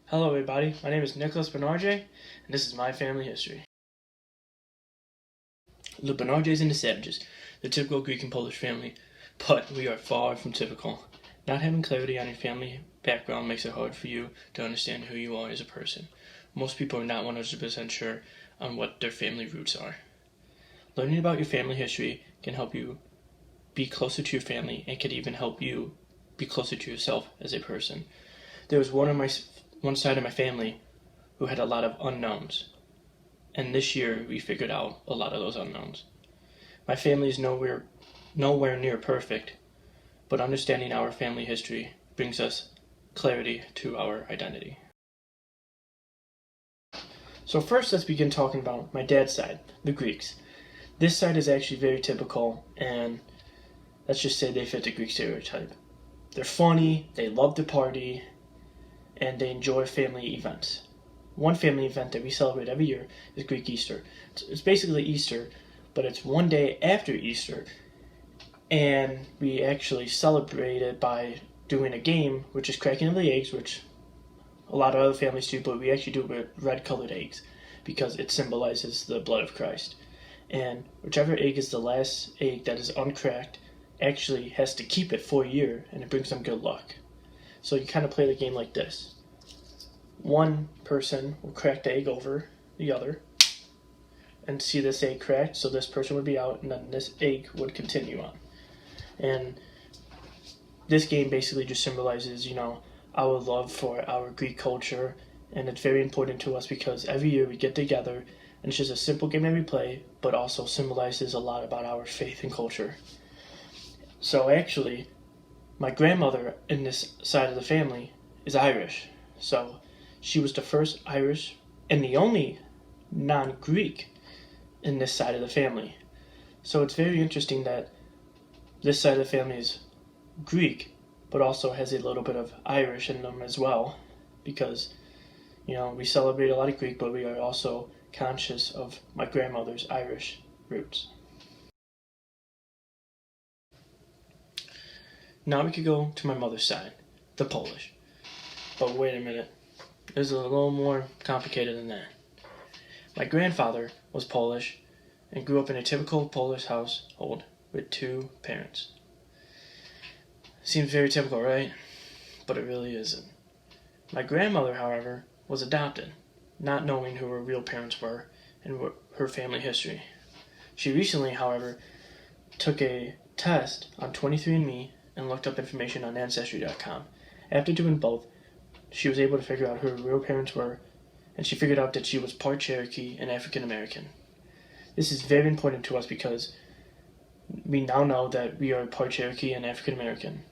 Hello everybody, my name is Nicholas Bernarje, and this is my family history. The Bernarjes and the Savages, the typical Greek and Polish family, but we are far from typical. Not having clarity on your family background makes it hard for you to understand who you are as a person. Most people are not 100% sure on what their family roots are. Learning about your family history can help you be closer to your family and can even help you be closer to yourself as a person. There was one side of my family who had a lot of unknowns, and this year we figured out a lot of those unknowns. My family is nowhere near perfect, but understanding our family history brings us clarity to our identity. So first, let's begin talking about my dad's side, the Greeks. This side is actually very typical, and let's just say they fit the Greek stereotype. They're funny, they love to party, and they enjoy family events. One family event that we celebrate every year is Greek Easter. It's basically Easter, but it's one day after Easter, and we actually celebrate it by doing a game, which is cracking of the eggs, which a lot of other families do, but we actually do it with red-colored eggs because it symbolizes the blood of Christ. And whichever egg is the last egg that is uncracked actually has to keep it for a year, and it brings them good luck. So you kind of play the game like this. One person will crack the egg over the other and see this egg cracked, so this person would be out, and then this egg would continue on. And this game basically just symbolizes, our love for our Greek culture, and it's very important to us because every year we get together, and it's just a simple game that we play, but also symbolizes a lot about our faith and culture. So actually, my grandmother in this side of the family is Irish, so she was the first Irish and the only non-Greek in this side of the family. So it's very interesting that this side of the family is Greek, but also has a little bit of Irish in them as well, because, we celebrate a lot of Greek, but we are also conscious of my grandmother's Irish roots. Now we could go to my mother's side, the Polish. But wait a minute, it's a little more complicated than that. My grandfather was Polish and grew up in a typical Polish household with two parents. Seems very typical, right? But it really isn't. My grandmother, however, was adopted, not knowing who her real parents were and her family history. She recently, however, took a test on 23andMe and looked up information on Ancestry.com. After doing both, she was able to figure out who her real parents were, and she figured out that she was part Cherokee and African American. This is very important to us because we now know that we are part Cherokee and African American.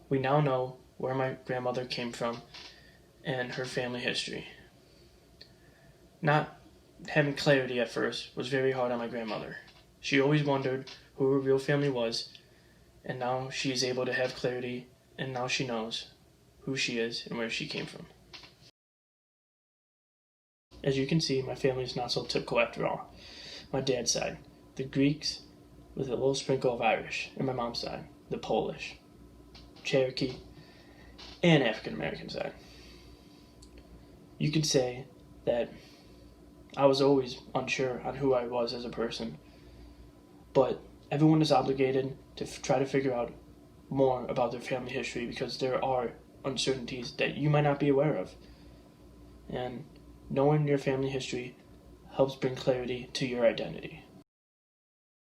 We now know where my grandmother came from and her family history. Not having clarity at first was very hard on my grandmother. She always wondered who her real family was, and now she is able to have clarity, and now she knows who she is and where she came from. As you can see, my family is not so typical after all. My dad's side, the Greeks with a little sprinkle of Irish, and my mom's side, the Polish, Cherokee, and African American side. You could say that I was always unsure on who I was as a person, but everyone is obligated to try to figure out more about their family history because there are uncertainties that you might not be aware of. And knowing your family history helps bring clarity to your identity.